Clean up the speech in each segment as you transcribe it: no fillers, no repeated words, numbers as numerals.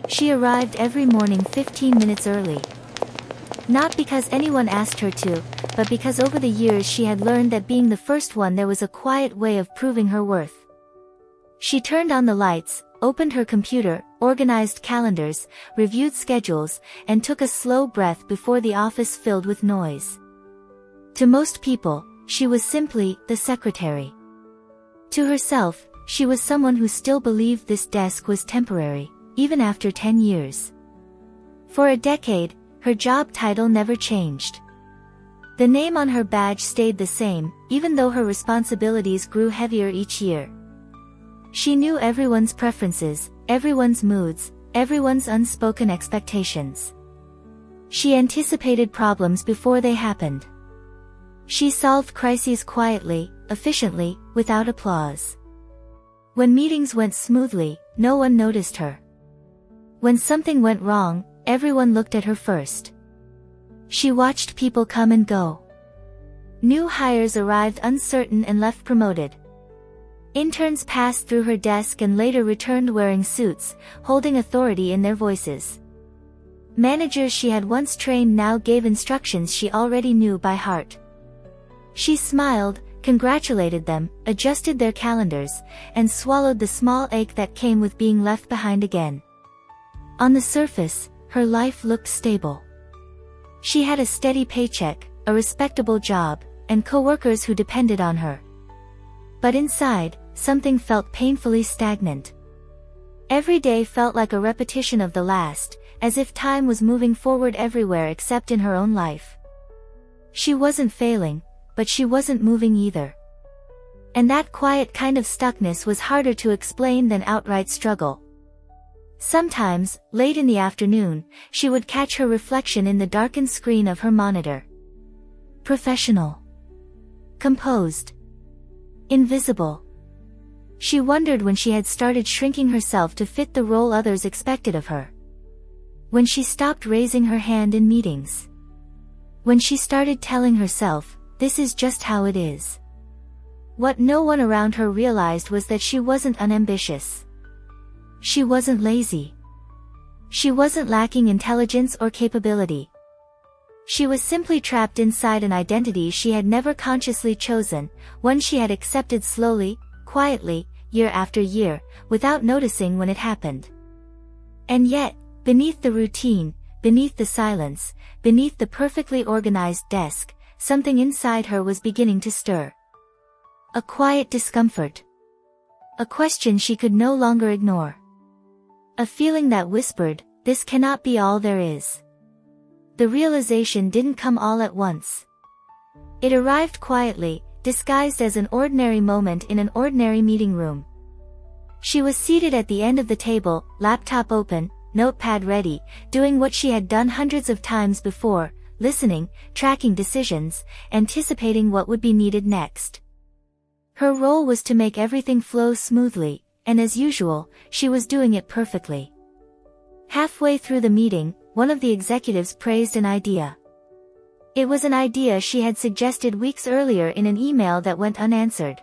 She arrived every morning 15 minutes early. Not because anyone asked her to, but because over the years she had learned that being the first one there was a quiet way of proving her worth. She turned on the lights, opened her computer, organized calendars, reviewed schedules, and took a slow breath before the office filled with noise. To most people, she was simply the secretary. To herself, she was someone who still believed this desk was temporary, even after 10 years. For a decade, her job title never changed. The name on her badge stayed the same, even though her responsibilities grew heavier each year. She knew everyone's preferences, everyone's moods, everyone's unspoken expectations. She anticipated problems before they happened. She solved crises quietly, efficiently, without applause. When meetings went smoothly, no one noticed her. When something went wrong, everyone looked at her first. She watched people come and go. New hires arrived uncertain and left promoted. Interns passed through her desk and later returned wearing suits, holding authority in their voices. Managers she had once trained now gave instructions she already knew by heart. She smiled, congratulated them, adjusted their calendars, and swallowed the small ache that came with being left behind again. On the surface, her life looked stable. She had a steady paycheck, a respectable job, and coworkers who depended on her. But inside, something felt painfully stagnant. Every day felt like a repetition of the last, as if time was moving forward everywhere except in her own life. She wasn't failing, but she wasn't moving either. And that quiet kind of stuckness was harder to explain than outright struggle. Sometimes, late in the afternoon, she would catch her reflection in the darkened screen of her monitor. Professional. Composed. Invisible. She wondered when she had started shrinking herself to fit the role others expected of her. When she stopped raising her hand in meetings. When she started telling herself, "This is just how it is." What no one around her realized was that she wasn't unambitious. She wasn't lazy. She wasn't lacking intelligence or capability. She was simply trapped inside an identity she had never consciously chosen, one she had accepted slowly, quietly, year after year, without noticing when it happened. And yet, beneath the routine, beneath the silence, beneath the perfectly organized desk, something inside her was beginning to stir. A quiet discomfort. A question she could no longer ignore. A feeling that whispered, "This cannot be all there is." The realization didn't come all at once. It arrived quietly, disguised as an ordinary moment in an ordinary meeting room. She was seated at the end of the table, laptop open, notepad ready, doing what she had done hundreds of times before, listening, tracking decisions, anticipating what would be needed next. Her role was to make everything flow smoothly, and as usual, she was doing it perfectly. Halfway through the meeting, one of the executives praised an idea. It was an idea she had suggested weeks earlier in an email that went unanswered.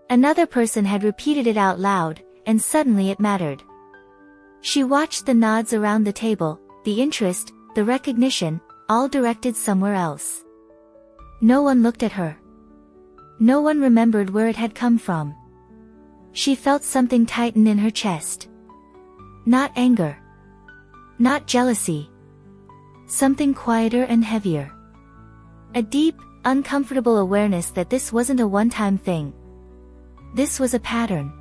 Another person had repeated it out loud, and suddenly it mattered. She watched the nods around the table, the interest, the recognition, all directed somewhere else. No one looked at her. No one remembered where it had come from. She felt something tighten in her chest. Not anger. Not jealousy. Something quieter and heavier. A deep, uncomfortable awareness that this wasn't a one-time thing. This was a pattern.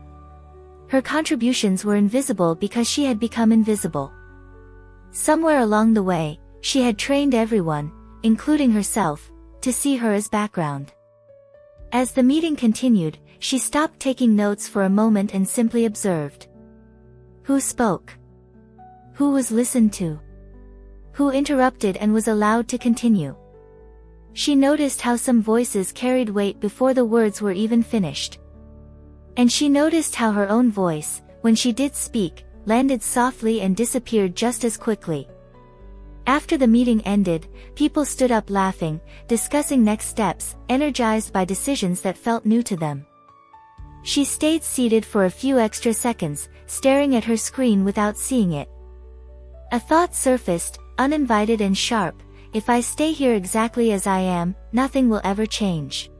Her contributions were invisible because she had become invisible. Somewhere along the way, she had trained everyone, including herself, to see her as background. As the meeting continued, she stopped taking notes for a moment and simply observed. Who spoke? Who was listened to? Who interrupted and was allowed to continue? She noticed how some voices carried weight before the words were even finished. And she noticed how her own voice, when she did speak, landed softly and disappeared just as quickly. After the meeting ended, people stood up laughing, discussing next steps, energized by decisions that felt new to them. She stayed seated for a few extra seconds, staring at her screen without seeing it, A thought surfaced, uninvited and sharp: if I stay here exactly as I am, nothing will ever change.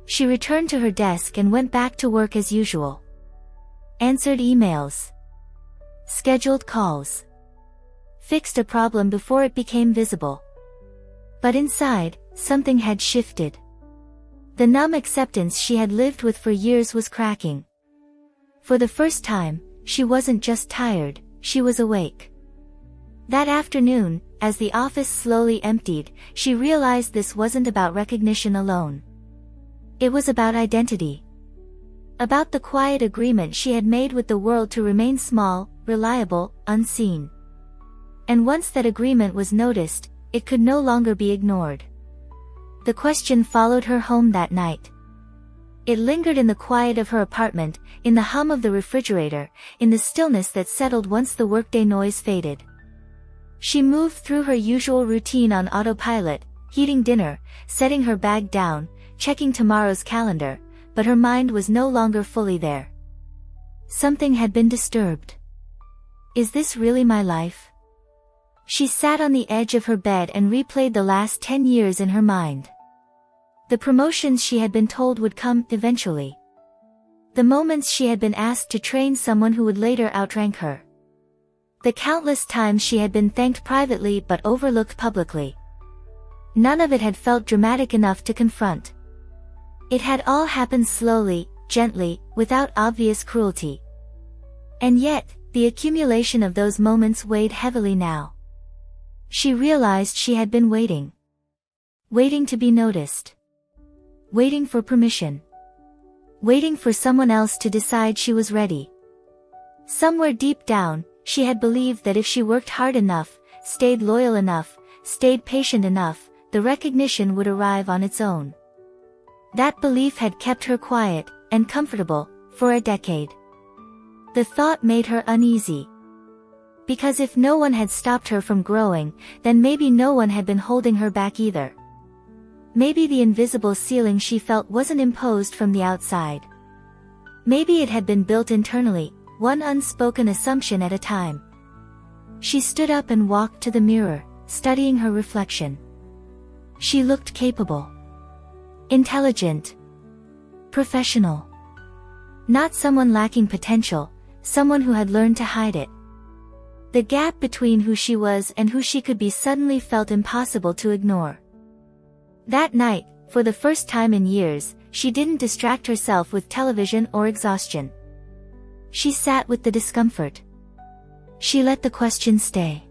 She returned to her desk and went back to work as usual. Answered emails. Scheduled calls. Fixed a problem before it became visible. But inside, something had shifted. The numb acceptance she had lived with for years was cracking. For the first time, she wasn't just tired, she was awake. That afternoon, as the office slowly emptied, she realized this wasn't about recognition alone. It was about identity. About the quiet agreement she had made with the world to remain small, reliable, unseen. And once that agreement was noticed, it could no longer be ignored. The question followed her home that night. It lingered in the quiet of her apartment, in the hum of the refrigerator, in the stillness that settled once the workday noise faded. She moved through her usual routine on autopilot, heating dinner, setting her bag down, checking tomorrow's calendar, but her mind was no longer fully there. Something had been disturbed. Is this really my life? She sat on the edge of her bed and replayed the last 10 years in her mind. The promotions she had been told would come eventually. The moments she had been asked to train someone who would later outrank her. The countless times she had been thanked privately but overlooked publicly. None of it had felt dramatic enough to confront. It had all happened slowly, gently, without obvious cruelty. And yet, the accumulation of those moments weighed heavily now. She realized she had been waiting. Waiting to be noticed. Waiting for permission. Waiting for someone else to decide she was ready. Somewhere deep down, she had believed that if she worked hard enough, stayed loyal enough, stayed patient enough, the recognition would arrive on its own. That belief had kept her quiet and comfortable for a decade. The thought made her uneasy. Because if no one had stopped her from growing, then maybe no one had been holding her back either. Maybe the invisible ceiling she felt wasn't imposed from the outside. Maybe it had been built internally, one unspoken assumption at a time. She stood up and walked to the mirror, studying her reflection. She looked capable. Intelligent. Professional. Not someone lacking potential, someone who had learned to hide it. The gap between who she was and who she could be suddenly felt impossible to ignore. That night, for the first time in years, she didn't distract herself with television or exhaustion. She sat with the discomfort. She let the question stay.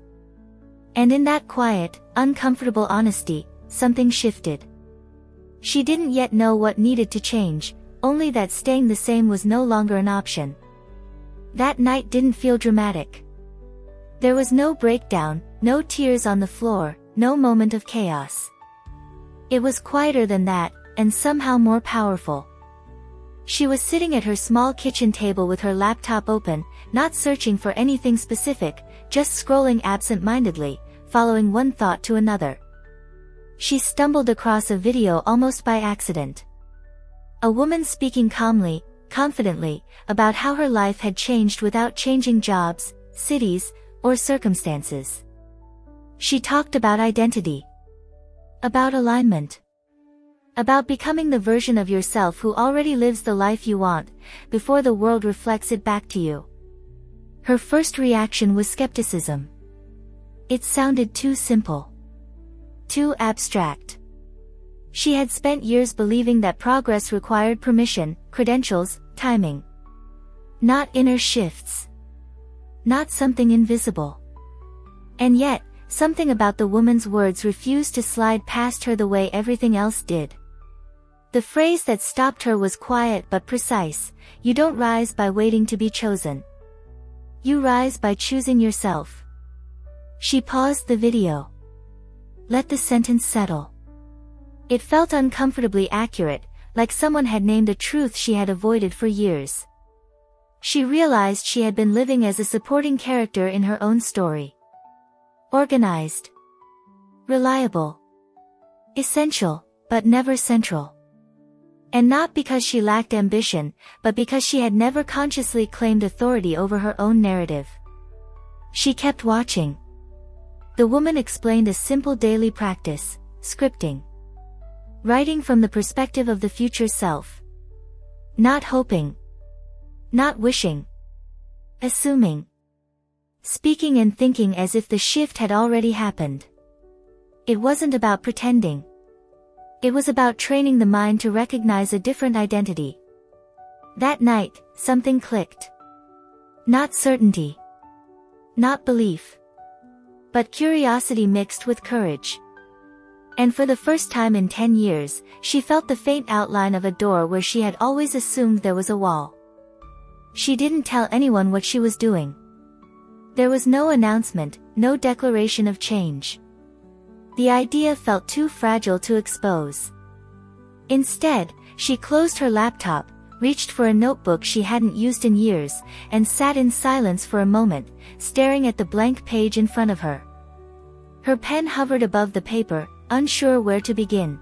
And in that quiet, uncomfortable honesty, something shifted. She didn't yet know what needed to change, only that staying the same was no longer an option. That night didn't feel dramatic. There was no breakdown, no tears on the floor, no moment of chaos. It was quieter than that, and somehow more powerful. She was sitting at her small kitchen table with her laptop open, not searching for anything specific, just scrolling absent-mindedly, following one thought to another. She stumbled across a video almost by accident. A woman speaking calmly, confidently, about how her life had changed without changing jobs, cities, or circumstances. She talked about identity. About alignment. About becoming the version of yourself who already lives the life you want, before the world reflects it back to you. Her first reaction was skepticism. It sounded too simple. Too abstract. She had spent years believing that progress required permission, credentials, timing. Not inner shifts. Not something invisible. And yet, something about the woman's words refused to slide past her the way everything else did. The phrase that stopped her was quiet but precise: you don't rise by waiting to be chosen. You rise by choosing yourself. She paused the video. Let the sentence settle. It felt uncomfortably accurate, like someone had named a truth she had avoided for years. She realized she had been living as a supporting character in her own story. Organized. Reliable. Essential, but never central. And not because she lacked ambition, but because she had never consciously claimed authority over her own narrative. She kept watching. The woman explained a simple daily practice: scripting. Writing from the perspective of the future self. Not hoping. Not wishing. Assuming. Speaking and thinking as if the shift had already happened. It wasn't about pretending. It was about training the mind to recognize a different identity. That night, something clicked. Not certainty. Not belief. But curiosity mixed with courage. And for the first time in 10 years, she felt the faint outline of a door where she had always assumed there was a wall. She didn't tell anyone what she was doing. There was no announcement, no declaration of change. The idea felt too fragile to expose. Instead, she closed her laptop, reached for a notebook she hadn't used in years, and sat in silence for a moment, staring at the blank page in front of her. Her pen hovered above the paper, unsure where to begin.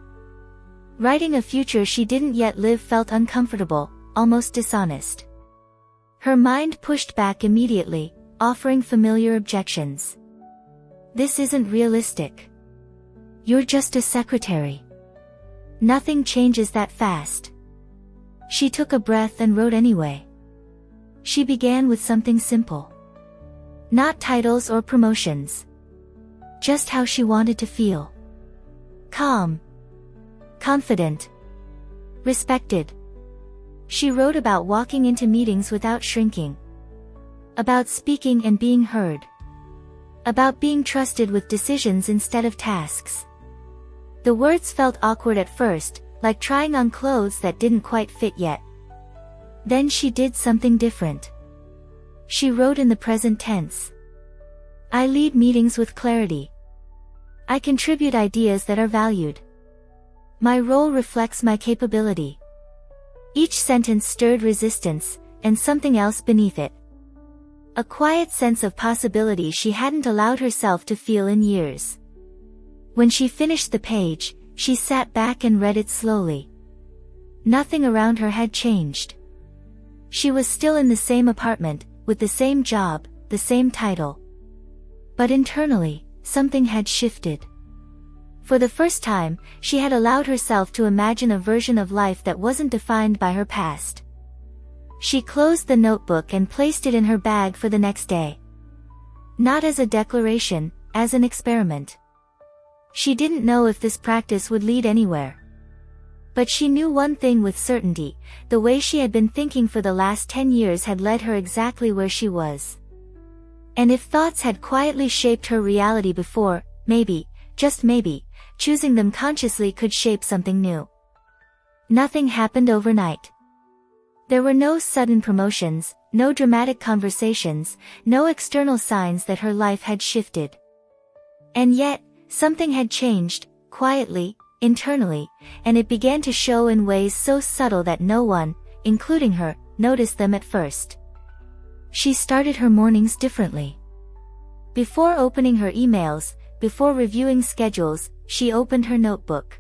Writing a future she didn't yet live felt uncomfortable, almost dishonest. Her mind pushed back immediately, offering familiar objections. This isn't realistic. You're just a secretary. Nothing changes that fast. She took a breath and wrote anyway. She began with something simple. Not titles or promotions. Just how she wanted to feel. Calm. Confident. Respected. She wrote about walking into meetings without shrinking. About speaking and being heard. About being trusted with decisions instead of tasks. The words felt awkward at first, like trying on clothes that didn't quite fit yet. Then she did something different. She wrote in the present tense. I lead meetings with clarity. I contribute ideas that are valued. My role reflects my capability. Each sentence stirred resistance, and something else beneath it. A quiet sense of possibility she hadn't allowed herself to feel in years. When she finished the page, she sat back and read it slowly. Nothing around her had changed. She was still in the same apartment, with the same job, the same title. But internally, something had shifted. For the first time, she had allowed herself to imagine a version of life that wasn't defined by her past. She closed the notebook and placed it in her bag for the next day. Not as a declaration, as an experiment. She didn't know if this practice would lead anywhere. But she knew one thing with certainty: the way she had been thinking for the last 10 years had led her exactly where she was. And if thoughts had quietly shaped her reality before, maybe, just maybe, choosing them consciously could shape something new. Nothing happened overnight. There were no sudden promotions, no dramatic conversations, no external signs that her life had shifted. And yet, something had changed, quietly, internally, and it began to show in ways so subtle that no one, including her, noticed them at first. She started her mornings differently. Before opening her emails, before reviewing schedules, she opened her notebook.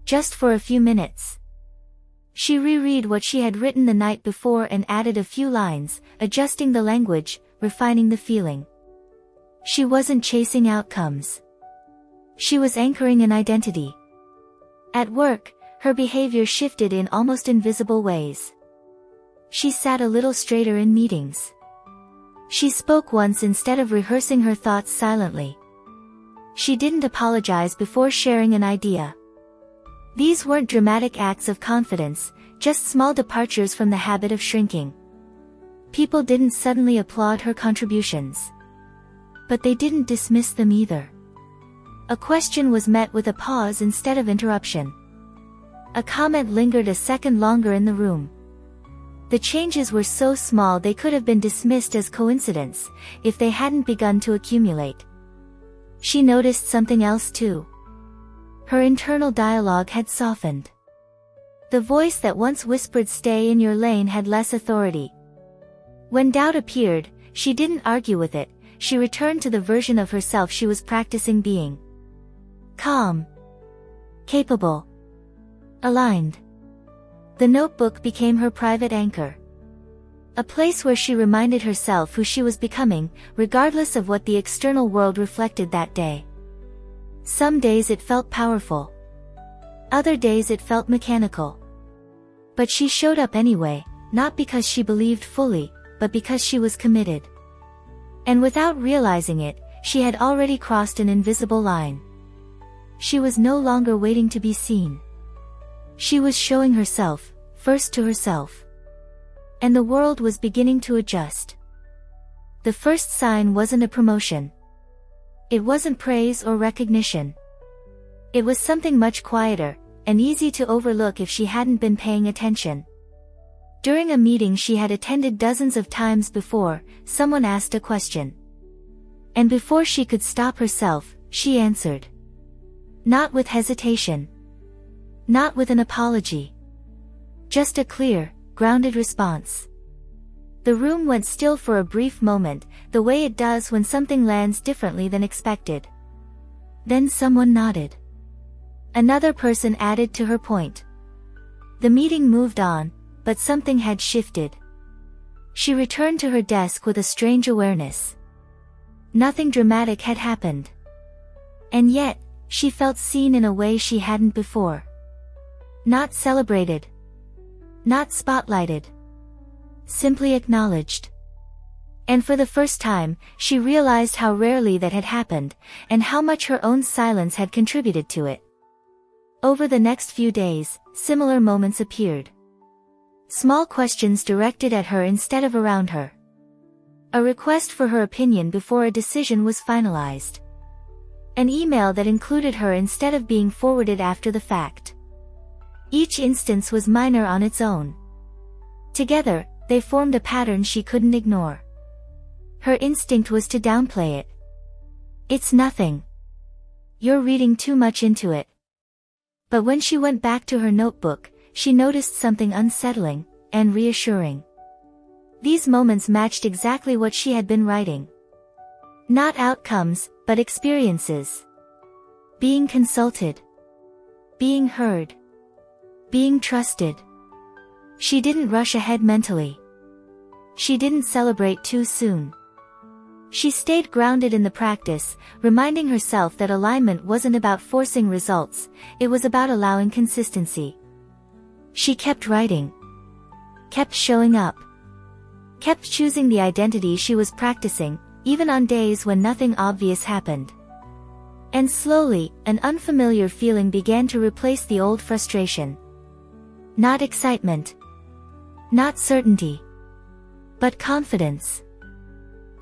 Just for a few minutes. She reread what she had written the night before and added a few lines, adjusting the language, refining the feeling. She wasn't chasing outcomes. She was anchoring an identity. At work, her behavior shifted in almost invisible ways. She sat a little straighter in meetings. She spoke once instead of rehearsing her thoughts silently. She didn't apologize before sharing an idea. These weren't dramatic acts of confidence, just small departures from the habit of shrinking. People didn't suddenly applaud her contributions. But they didn't dismiss them either. A question was met with a pause instead of interruption. A comment lingered a second longer in the room. The changes were so small they could have been dismissed as coincidence, if they hadn't begun to accumulate. She noticed something else too. Her internal dialogue had softened. The voice that once whispered "stay in your lane" had less authority. When doubt appeared, she didn't argue with it, she returned to the version of herself she was practicing being. Calm. Capable. Aligned. The notebook became her private anchor. A place where she reminded herself who she was becoming, regardless of what the external world reflected that day. Some days it felt powerful. Other days it felt mechanical. But she showed up anyway, not because she believed fully, but because she was committed. And without realizing it, she had already crossed an invisible line. She was no longer waiting to be seen. She was showing herself, first to herself. And the world was beginning to adjust. The first sign wasn't a promotion. It wasn't praise or recognition. It was something much quieter, and easy to overlook if she hadn't been paying attention. During a meeting she had attended dozens of times before, someone asked a question. And before she could stop herself, she answered. Not with hesitation. Not with an apology. Just a clear, grounded response. The room went still for a brief moment, the way it does when something lands differently than expected. Then someone nodded. Another person added to her point. The meeting moved on, but something had shifted. She returned to her desk with a strange awareness. Nothing dramatic had happened. And yet, she felt seen in a way she hadn't before. Not celebrated. Not spotlighted. Simply acknowledged. And for the first time, she realized how rarely that had happened, and how much her own silence had contributed to it. Over the next few days, similar moments appeared. Small questions directed at her instead of around her. A request for her opinion before a decision was finalized. An email that included her instead of being forwarded after the fact. Each instance was minor on its own. Together, they formed a pattern she couldn't ignore. Her instinct was to downplay it. It's nothing. You're reading too much into it. But when she went back to her notebook, she noticed something unsettling and reassuring. These moments matched exactly what she had been writing. Not outcomes, but experiences. Being consulted. Being heard. Being trusted. She didn't rush ahead mentally. She didn't celebrate too soon. She stayed grounded in the practice, reminding herself that alignment wasn't about forcing results, it was about allowing consistency. She kept writing. Kept showing up. Kept choosing the identity she was practicing, even on days when nothing obvious happened. And slowly, an unfamiliar feeling began to replace the old frustration. Not excitement. Not certainty. But confidence.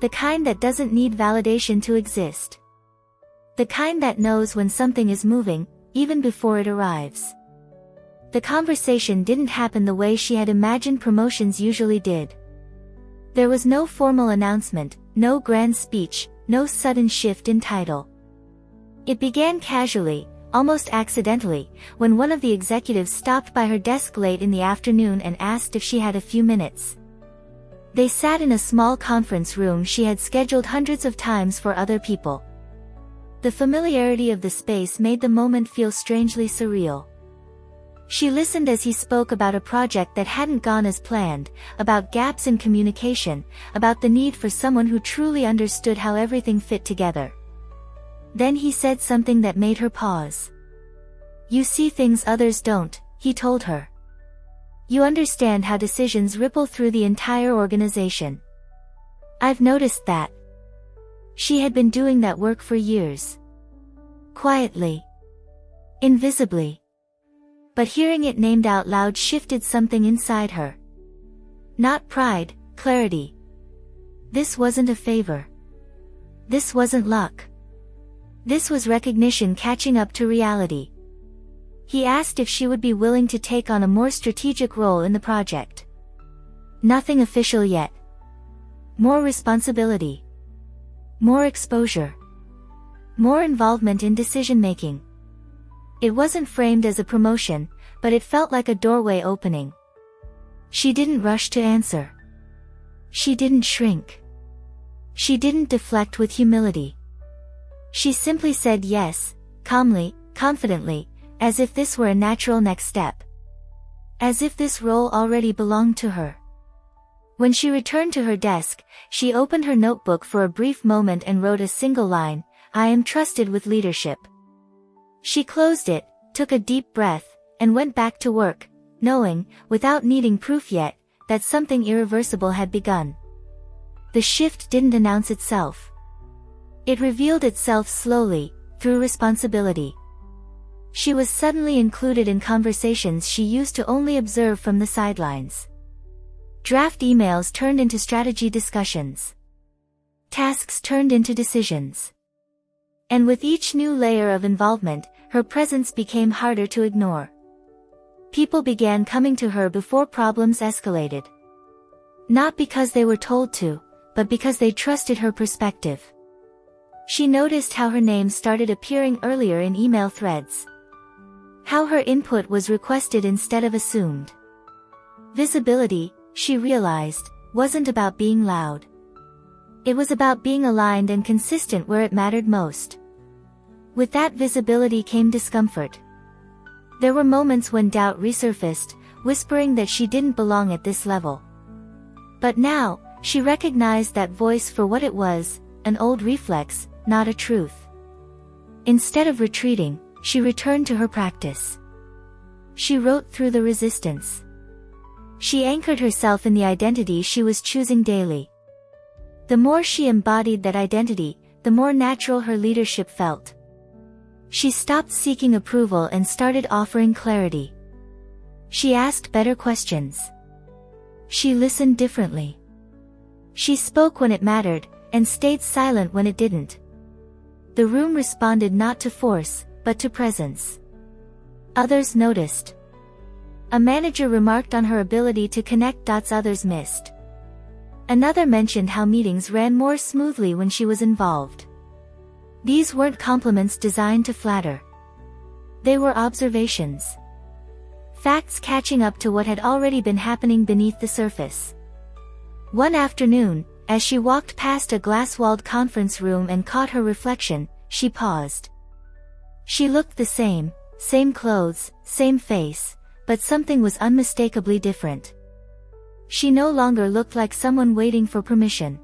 The kind that doesn't need validation to exist. The kind that knows when something is moving, even before it arrives. The conversation didn't happen the way she had imagined promotions usually did. There was no formal announcement, no grand speech, no sudden shift in title. It began casually, almost accidentally, when one of the executives stopped by her desk late in the afternoon and asked if she had a few minutes. They sat in a small conference room she had scheduled hundreds of times for other people. The familiarity of the space made the moment feel strangely surreal. She listened as he spoke about a project that hadn't gone as planned, about gaps in communication, about the need for someone who truly understood how everything fit together. Then he said something that made her pause. "You see things others don't," he told her. "You understand how decisions ripple through the entire organization. I've noticed that." She had been doing that work for years. Quietly. Invisibly. But hearing it named out loud shifted something inside her. Not pride, clarity. This wasn't a favor. This wasn't luck. This was recognition catching up to reality. He asked if she would be willing to take on a more strategic role in the project. Nothing official yet. More responsibility. More exposure. More involvement in decision-making. It wasn't framed as a promotion, but it felt like a doorway opening. She didn't rush to answer. She didn't shrink. She didn't deflect with humility. She simply said yes, calmly, confidently, as if this were a natural next step. As if this role already belonged to her. When she returned to her desk, she opened her notebook for a brief moment and wrote a single line, "I am trusted with leadership." She closed it, took a deep breath, and went back to work, knowing, without needing proof yet, that something irreversible had begun. The shift didn't announce itself. It revealed itself slowly, through responsibility. She was suddenly included in conversations she used to only observe from the sidelines. Draft emails turned into strategy discussions. Tasks turned into decisions. And with each new layer of involvement, her presence became harder to ignore. People began coming to her before problems escalated. Not because they were told to, but because they trusted her perspective. She noticed how her name started appearing earlier in email threads. How her input was requested instead of assumed. Visibility, she realized, wasn't about being loud. It was about being aligned and consistent where it mattered most. With that visibility came discomfort. There were moments when doubt resurfaced, whispering that she didn't belong at this level. But now, she recognized that voice for what it was, an old reflex, not a truth. Instead of retreating, she returned to her practice. She wrote through the resistance. She anchored herself in the identity she was choosing daily. The more she embodied that identity, the more natural her leadership felt. She stopped seeking approval and started offering clarity. She asked better questions. She listened differently. She spoke when it mattered, and stayed silent when it didn't. The room responded not to force, but to presence. Others noticed. A manager remarked on her ability to connect dots others missed. Another mentioned how meetings ran more smoothly when she was involved. These weren't compliments designed to flatter. They were observations. Facts catching up to what had already been happening beneath the surface. One afternoon, as she walked past a glass-walled conference room and caught her reflection, she paused. She looked the same clothes, same face, but something was unmistakably different. She no longer looked like someone waiting for permission.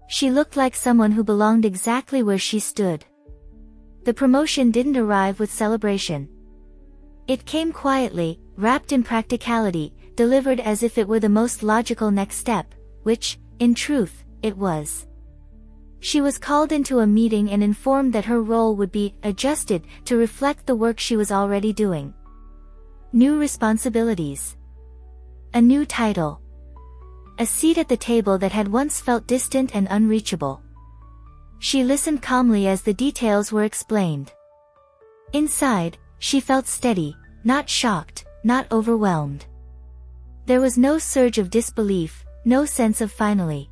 She looked like someone who belonged exactly where she stood. The promotion didn't arrive with celebration. It came quietly, wrapped in practicality, delivered as if it were the most logical next step, which, in truth, it was. She was called into a meeting and informed that her role would be adjusted to reflect the work she was already doing. New responsibilities. A new title. A seat at the table that had once felt distant and unreachable. She listened calmly as the details were explained. Inside, she felt steady, not shocked, not overwhelmed. There was no surge of disbelief, no sense of finally.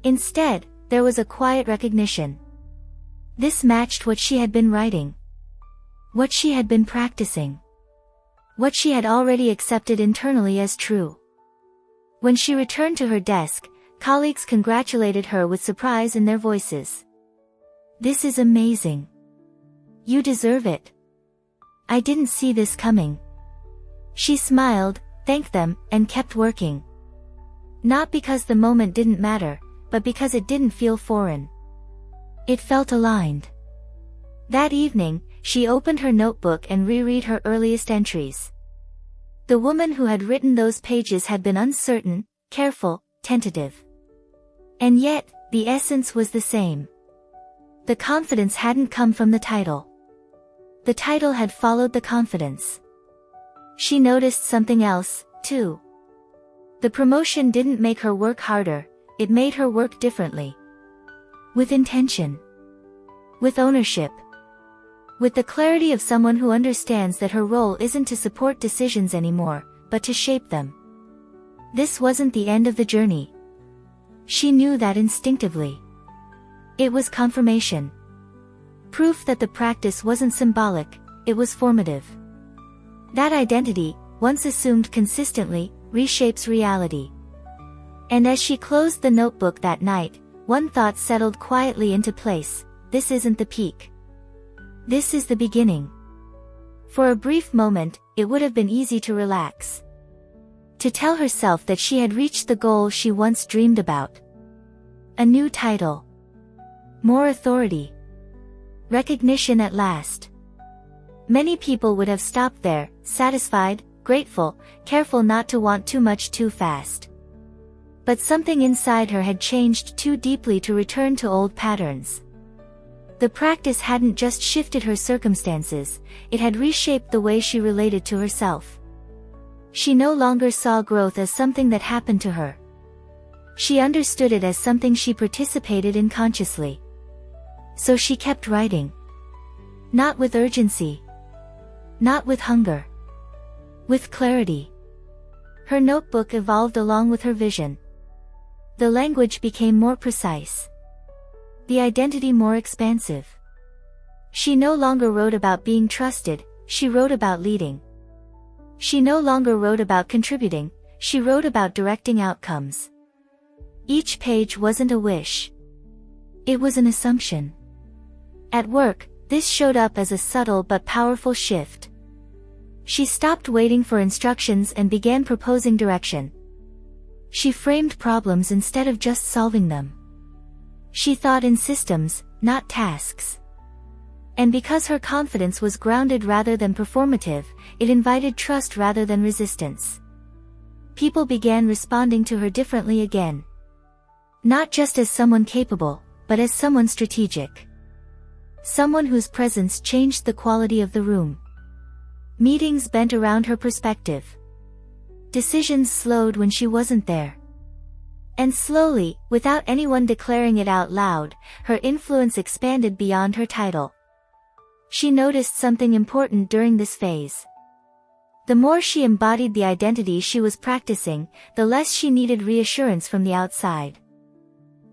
Instead, there was a quiet recognition. This matched what she had been writing. What she had been practicing. What she had already accepted internally as true. When she returned to her desk, colleagues congratulated her with surprise in their voices. "This is amazing. You deserve it. I didn't see this coming." She smiled, thanked them, and kept working. Not because the moment didn't matter, but because it didn't feel foreign. It felt aligned. That evening, she opened her notebook and reread her earliest entries. The woman who had written those pages had been uncertain, careful, tentative. And yet, the essence was the same. The confidence hadn't come from the title. The title had followed the confidence. She noticed something else, too. The promotion didn't make her work harder, it made her work differently. With intention. With ownership. With the clarity of someone who understands that her role isn't to support decisions anymore, but to shape them. This wasn't the end of the journey. She knew that instinctively. It was confirmation. Proof that the practice wasn't symbolic, it was formative. That identity, once assumed consistently, reshapes reality. And as she closed the notebook that night, one thought settled quietly into place: this isn't the peak. This is the beginning. For a brief moment, it would have been easy to relax. To tell herself that she had reached the goal she once dreamed about. A new title. More authority. Recognition at last. Many people would have stopped there, satisfied, grateful, careful not to want too much too fast. But something inside her had changed too deeply to return to old patterns. The practice hadn't just shifted her circumstances, it had reshaped the way she related to herself. She no longer saw growth as something that happened to her. She understood it as something she participated in consciously. So she kept writing. Not with urgency. Not with hunger. With clarity. Her notebook evolved along with her vision. The language became more precise. The identity more expansive. She no longer wrote about being trusted, she wrote about leading. She no longer wrote about contributing, she wrote about directing outcomes. Each page wasn't a wish. It was an assumption. At work, this showed up as a subtle but powerful shift. She stopped waiting for instructions and began proposing direction. She framed problems instead of just solving them. She thought in systems, not tasks. And because her confidence was grounded rather than performative, it invited trust rather than resistance. People began responding to her differently again. Not just as someone capable, but as someone strategic. Someone whose presence changed the quality of the room. Meetings bent around her perspective. Decisions slowed when she wasn't there. And slowly, without anyone declaring it out loud, her influence expanded beyond her title. She noticed something important during this phase. The more she embodied the identity she was practicing, the less she needed reassurance from the outside.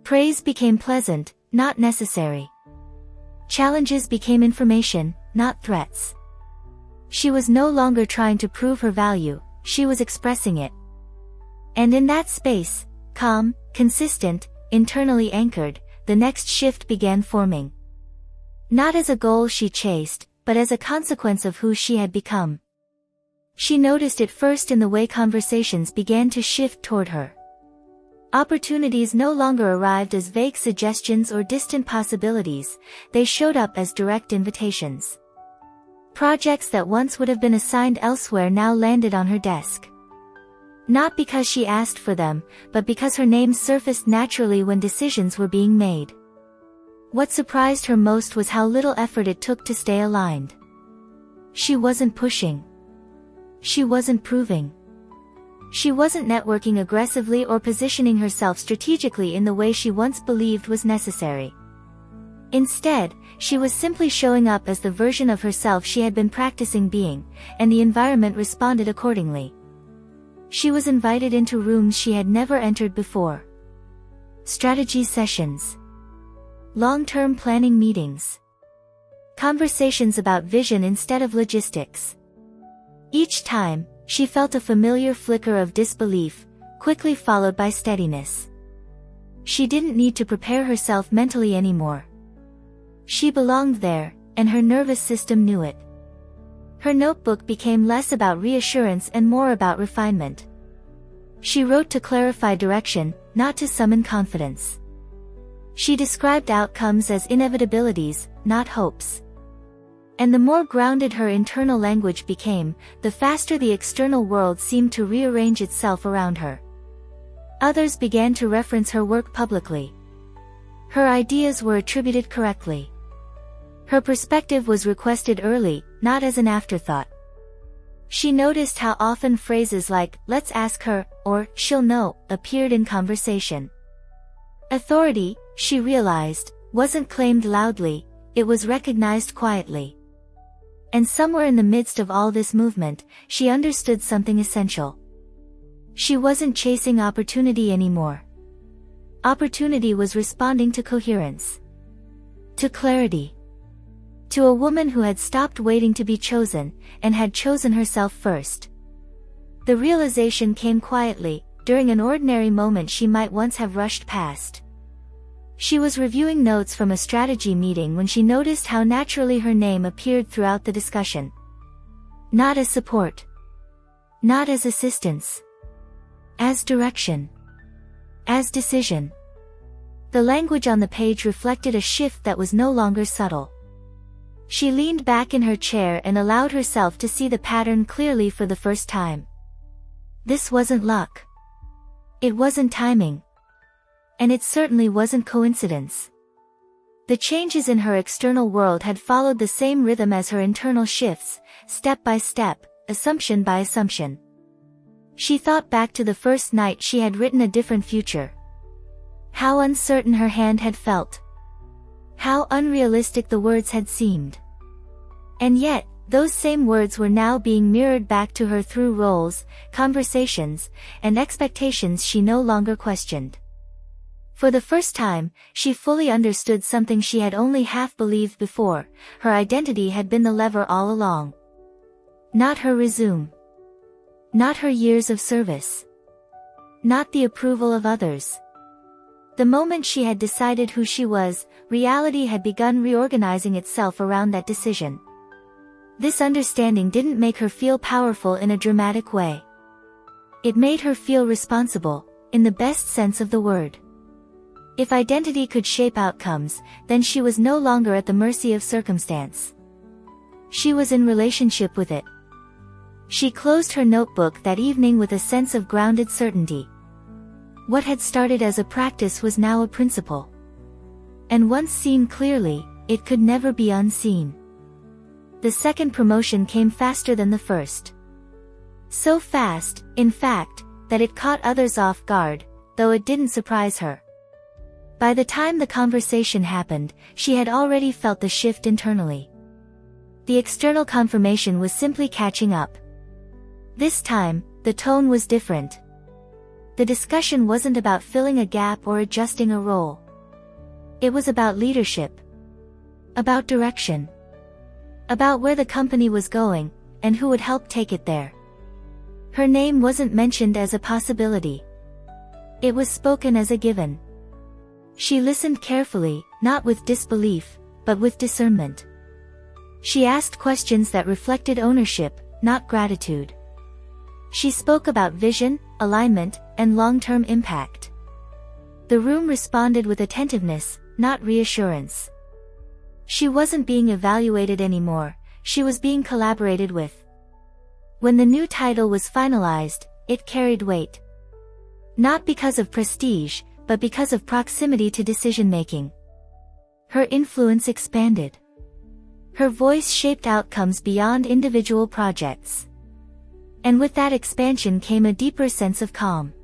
Praise became pleasant, not necessary. Challenges became information, not threats. She was no longer trying to prove her value, she was expressing it. And in that space, calm, consistent, internally anchored, the next shift began forming. Not as a goal she chased, but as a consequence of who she had become. She noticed it first in the way conversations began to shift toward her. Opportunities no longer arrived as vague suggestions or distant possibilities, they showed up as direct invitations. Projects that once would have been assigned elsewhere now landed on her desk. Not because she asked for them, but because her name surfaced naturally when decisions were being made. What surprised her most was how little effort it took to stay aligned. She wasn't pushing. She wasn't proving. She wasn't networking aggressively or positioning herself strategically in the way she once believed was necessary. Instead, she was simply showing up as the version of herself she had been practicing being, and the environment responded accordingly. She was invited into rooms she had never entered before. Strategy sessions. Long-term planning meetings. Conversations about vision instead of logistics. Each time, she felt a familiar flicker of disbelief, quickly followed by steadiness. She didn't need to prepare herself mentally anymore. She belonged there, and her nervous system knew it. Her notebook became less about reassurance and more about refinement. She wrote to clarify direction, not to summon confidence. She described outcomes as inevitabilities, not hopes. And the more grounded her internal language became, the faster the external world seemed to rearrange itself around her. Others began to reference her work publicly. Her ideas were attributed correctly. Her perspective was requested early, not as an afterthought. She noticed how often phrases like, "let's ask her," or "she'll know," appeared in conversation. Authority, she realized, wasn't claimed loudly, it was recognized quietly. And somewhere in the midst of all this movement, she understood something essential. She wasn't chasing opportunity anymore. Opportunity was responding to coherence. To clarity. To a woman who had stopped waiting to be chosen, and had chosen herself first. The realization came quietly, during an ordinary moment she might once have rushed past. She was reviewing notes from a strategy meeting when she noticed how naturally her name appeared throughout the discussion. Not as support. Not as assistance. as direction, as decision. The language on the page reflected a shift that was no longer subtle. She leaned back in her chair and allowed herself to see the pattern clearly for the first time. This wasn't luck. It wasn't timing. And it certainly wasn't coincidence. The changes in her external world had followed the same rhythm as her internal shifts, step by step, assumption by assumption. She thought back to the first night she had written a different future. How uncertain her hand had felt. How unrealistic the words had seemed. And yet, those same words were now being mirrored back to her through roles, conversations, and expectations she no longer questioned. For the first time, she fully understood something she had only half believed before: her identity had been the lever all along. Not her resume. Not her years of service. Not the approval of others. The moment she had decided who she was, reality had begun reorganizing itself around that decision. This understanding didn't make her feel powerful in a dramatic way. It made her feel responsible, in the best sense of the word. If identity could shape outcomes, then she was no longer at the mercy of circumstance. She was in relationship with it. She closed her notebook that evening with a sense of grounded certainty. What had started as a practice was now a principle. And once seen clearly, it could never be unseen. The second promotion came faster than the first. So fast, in fact, that it caught others off guard, though it didn't surprise her. By the time the conversation happened, she had already felt the shift internally. The external confirmation was simply catching up. This time, the tone was different. The discussion wasn't about filling a gap or adjusting a role. It was about leadership. About direction. About where the company was going, and who would help take it there. Her name wasn't mentioned as a possibility. It was spoken as a given. She listened carefully, not with disbelief, but with discernment. She asked questions that reflected ownership, not gratitude. She spoke about vision, alignment, and long-term impact. The room responded with attentiveness, not reassurance. She wasn't being evaluated anymore, she was being collaborated with. When the new title was finalized, it carried weight. Not because of prestige, but because of proximity to decision-making. Her influence expanded. Her voice shaped outcomes beyond individual projects. And with that expansion came a deeper sense of calm.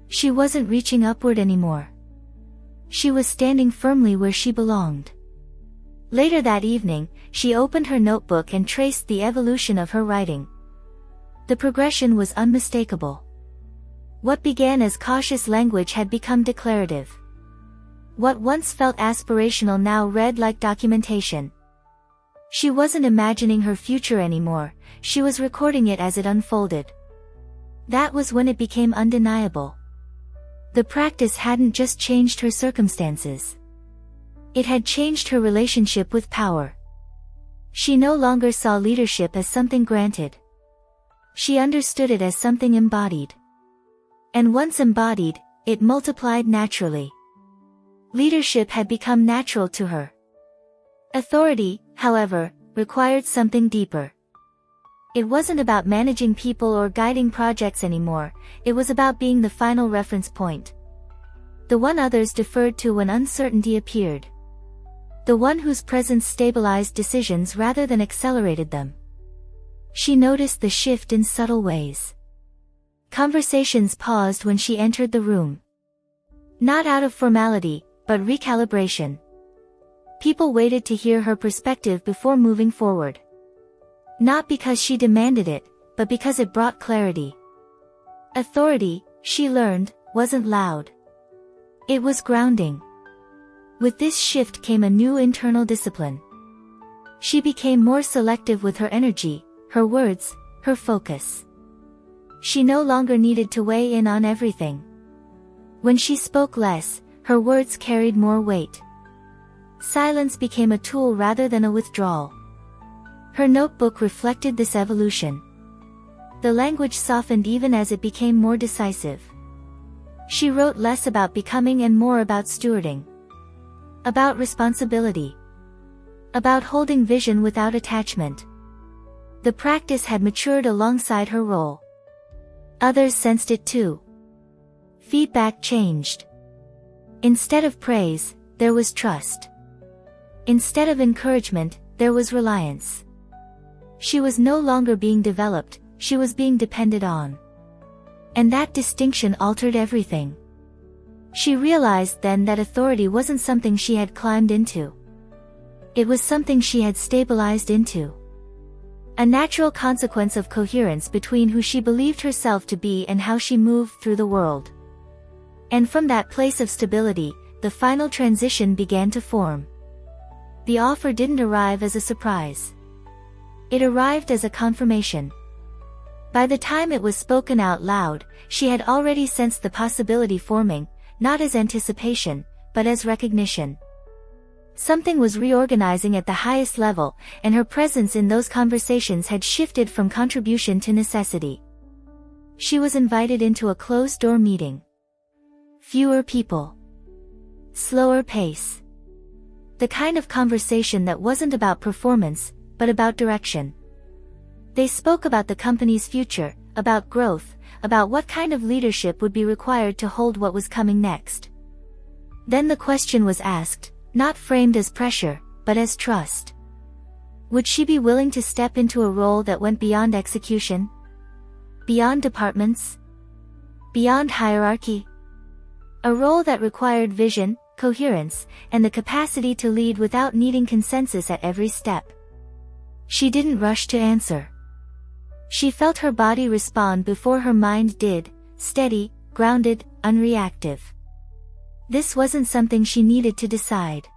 She wasn't reaching upward anymore. She was standing firmly where she belonged. Later that evening, she opened her notebook and traced the evolution of her writing. The progression was unmistakable. What began as cautious language had become declarative. What once felt aspirational now read like documentation. She wasn't imagining her future anymore, she was recording it as it unfolded. That was when it became undeniable. The practice hadn't just changed her circumstances. It had changed her relationship with power. She no longer saw leadership as something granted. She understood it as something embodied. And once embodied, it multiplied naturally. Leadership had become natural to her. Authority, however, required something deeper. It wasn't about managing people or guiding projects anymore, it was about being the final reference point. The one others deferred to when uncertainty appeared. The one whose presence stabilized decisions rather than accelerated them. She noticed the shift in subtle ways. Conversations paused when she entered the room. Not out of formality, but recalibration. People waited to hear her perspective before moving forward. Not because she demanded it, but because it brought clarity. Authority, she learned, wasn't loud. It was grounding. With this shift came a new internal discipline. She became more selective with her energy, her words, her focus. She no longer needed to weigh in on everything. When she spoke less, her words carried more weight. Silence became a tool rather than a withdrawal. Her notebook reflected this evolution. The language softened even as it became more decisive. She wrote less about becoming and more about stewarding. About responsibility. About holding vision without attachment. The practice had matured alongside her role. Others sensed it too. Feedback changed. Instead of praise, there was trust. Instead of encouragement, there was reliance. She was no longer being developed, she was being depended on. And that distinction altered everything. She realized then that authority wasn't something she had climbed into. It was something she had stabilized into. A natural consequence of coherence between who she believed herself to be and how she moved through the world. And from that place of stability, the final transition began to form. The offer didn't arrive as a surprise. It arrived as a confirmation. By the time it was spoken out loud, she had already sensed the possibility forming, not as anticipation, but as recognition. Something was reorganizing at the highest level, and her presence in those conversations had shifted from contribution to necessity. She was invited into a closed-door meeting. Fewer people. Slower pace. The kind of conversation that wasn't about performance, but about direction. They spoke about the company's future, about growth, about what kind of leadership would be required to hold what was coming next. Then the question was asked, not framed as pressure, but as trust. Would she be willing to step into a role that went beyond execution? Beyond departments? Beyond hierarchy? A role that required vision, coherence, and the capacity to lead without needing consensus at every step. She didn't rush to answer. She felt her body respond before her mind did, steady, grounded, unreactive. This wasn't something she needed to decide.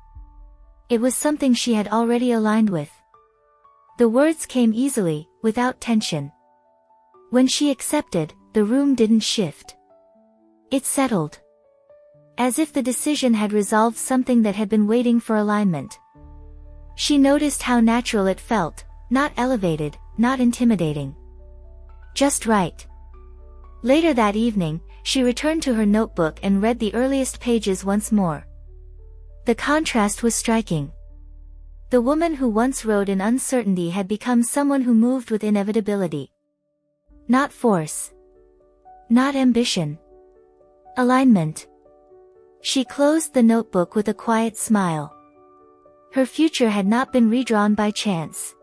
It was something she had already aligned with. The words came easily, without tension. When she accepted, the room didn't shift. It settled. As if the decision had resolved something that had been waiting for alignment. She noticed how natural it felt, not elevated, not intimidating. Just right. Later that evening, she returned to her notebook and read the earliest pages once more. The contrast was striking. The woman who once rode in uncertainty had become someone who moved with inevitability. Not force. Not ambition. Alignment. She closed the notebook with a quiet smile. Her future had not been redrawn by chance.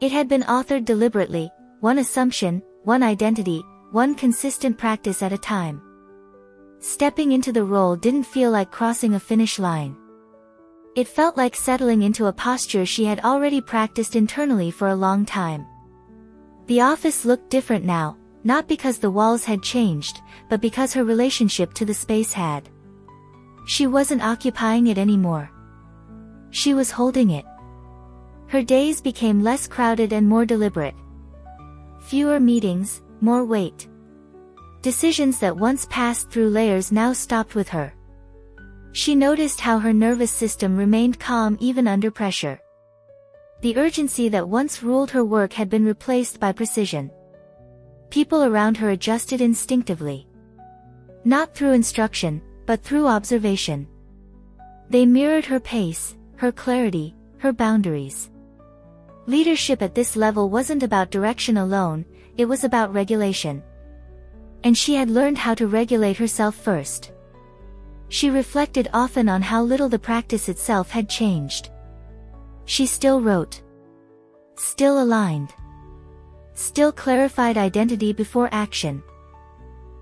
It had been authored deliberately, one assumption, one identity, one consistent practice at a time. Stepping into the role didn't feel like crossing a finish line. It felt like settling into a posture she had already practiced internally for a long time. The office looked different now, not because the walls had changed, but because her relationship to the space had. She wasn't occupying it anymore. She was holding it. Her days became less crowded and more deliberate. Fewer meetings, more weight. Decisions that once passed through layers now stopped with her. She noticed how her nervous system remained calm even under pressure. The urgency that once ruled her work had been replaced by precision. People around her adjusted instinctively. Not through instruction, but through observation. They mirrored her pace, her clarity, her boundaries. Leadership at this level wasn't about direction alone, it was about regulation. And she had learned how to regulate herself first. She reflected often on how little the practice itself had changed. She still wrote. Still aligned. Still clarified identity before action.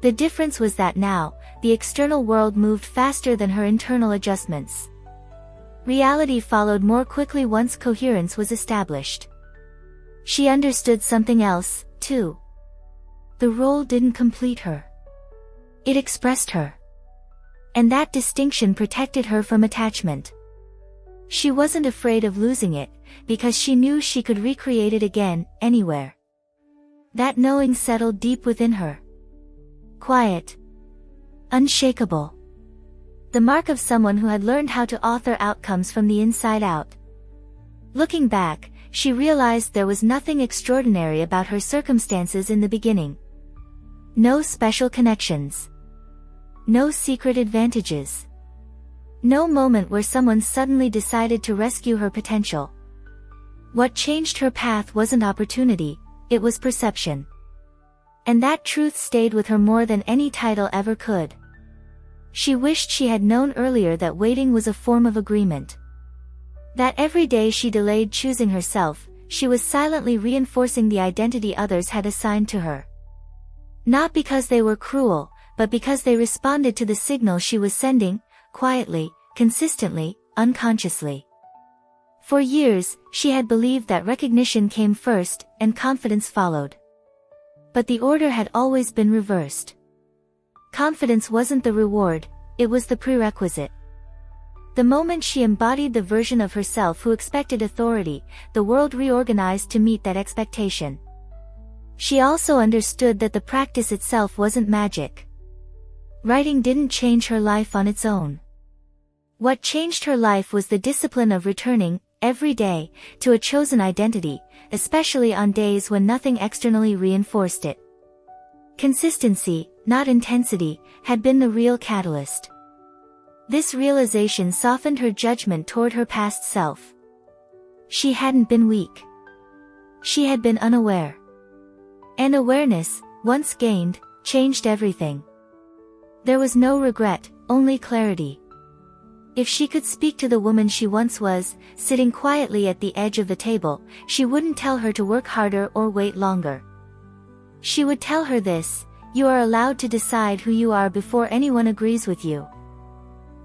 The difference was that now, the external world moved faster than her internal adjustments. Reality followed more quickly once coherence was established. She understood something else, too. The role didn't complete her. It expressed her. And that distinction protected her from attachment. She wasn't afraid of losing it, because she knew she could recreate it again, anywhere. That knowing settled deep within her. Quiet. Unshakable. The mark of someone who had learned how to author outcomes from the inside out. Looking back, she realized there was nothing extraordinary about her circumstances in the beginning. No special connections. No secret advantages. No moment where someone suddenly decided to rescue her potential. What changed her path wasn't opportunity, it was perception. And that truth stayed with her more than any title ever could. She wished she had known earlier that waiting was a form of agreement. That every day she delayed choosing herself, she was silently reinforcing the identity others had assigned to her. Not because they were cruel, but because they responded to the signal she was sending, quietly, consistently, unconsciously. For years, she had believed that recognition came first, and confidence followed. But the order had always been reversed. Confidence wasn't the reward, it was the prerequisite. The moment she embodied the version of herself who expected authority, the world reorganized to meet that expectation. She also understood that the practice itself wasn't magic. Writing didn't change her life on its own. What changed her life was the discipline of returning, every day, to a chosen identity, especially on days when nothing externally reinforced it. Consistency, not intensity, had been the real catalyst. This realization softened her judgment toward her past self. She hadn't been weak. She had been unaware. And awareness, once gained, changed everything. There was no regret, only clarity. If she could speak to the woman she once was, sitting quietly at the edge of the table, she wouldn't tell her to work harder or wait longer. She would tell her this: you are allowed to decide who you are before anyone agrees with you.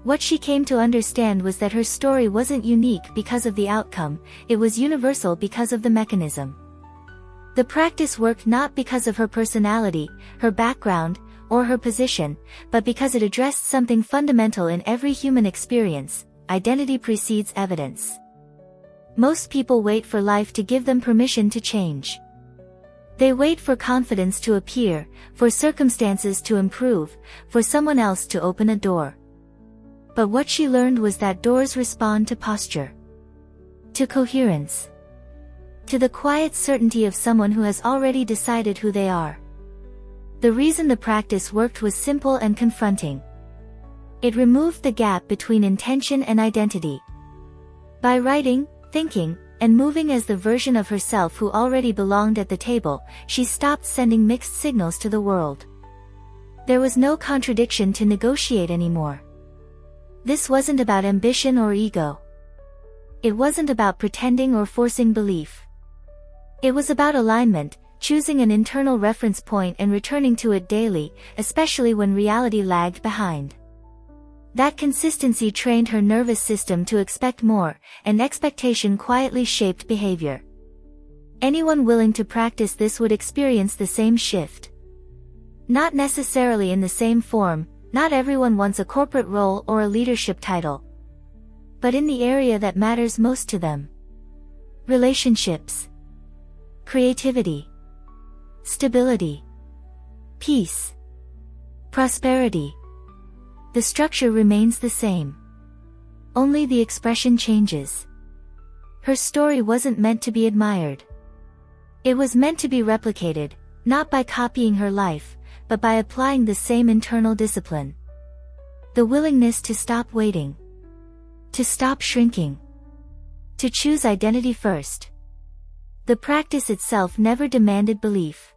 What she came to understand was that her story wasn't unique because of the outcome, it was universal because of the mechanism. The practice worked not because of her personality, her background, or her position, but because it addressed something fundamental in every human experience: identity precedes evidence. Most people wait for life to give them permission to change. They wait for confidence to appear, for circumstances to improve, for someone else to open a door. But what she learned was that doors respond to posture, to coherence, to the quiet certainty of someone who has already decided who they are. The reason the practice worked was simple and confronting. It removed the gap between intention and identity. By writing, thinking, and moving as the version of herself who already belonged at the table, she stopped sending mixed signals to the world. There was no contradiction to negotiate anymore. This wasn't about ambition or ego. It wasn't about pretending or forcing belief. It was about alignment, choosing an internal reference point and returning to it daily, especially when reality lagged behind. That consistency trained her nervous system to expect more, and expectation quietly shaped behavior. Anyone willing to practice this would experience the same shift. Not necessarily in the same form, not everyone wants a corporate role or a leadership title. But in the area that matters most to them. Relationships. Creativity. Stability. Peace. Prosperity. The structure remains the same. Only the expression changes. Her story wasn't meant to be admired. It was meant to be replicated, not by copying her life, but by applying the same internal discipline. The willingness to stop waiting. To stop shrinking. To choose identity first. The practice itself never demanded belief.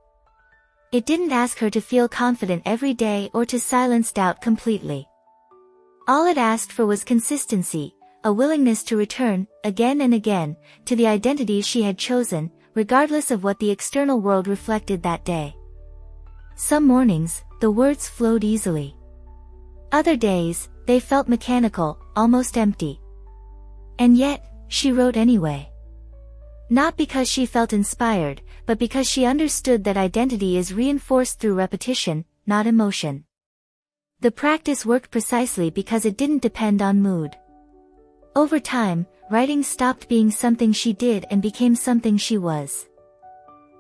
It didn't ask her to feel confident every day or to silence doubt completely. All it asked for was consistency, a willingness to return, again and again, to the identity she had chosen, regardless of what the external world reflected that day. Some mornings, the words flowed easily. Other days, they felt mechanical, almost empty. And yet, she wrote anyway. Not because she felt inspired, but because she understood that identity is reinforced through repetition, not emotion. The practice worked precisely because it didn't depend on mood. Over time, writing stopped being something she did and became something she was.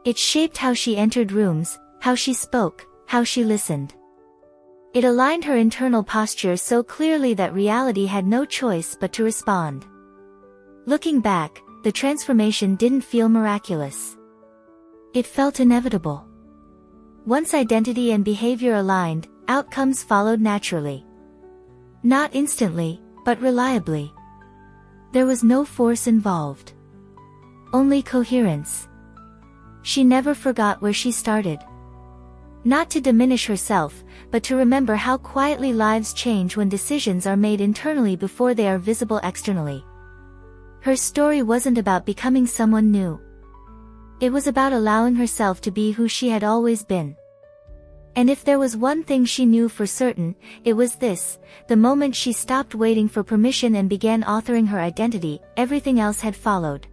It shaped how she entered rooms, how she spoke, how she listened. It aligned her internal posture so clearly that reality had no choice but to respond. Looking back, the transformation didn't feel miraculous. It felt inevitable. Once identity and behavior aligned, outcomes followed naturally. Not instantly, but reliably. There was no force involved. Only coherence. She never forgot where she started. Not to diminish herself, but to remember how quietly lives change when decisions are made internally before they are visible externally. Her story wasn't about becoming someone new. It was about allowing herself to be who she had always been. And if there was one thing she knew for certain, it was this: the moment she stopped waiting for permission and began authoring her identity, everything else had followed.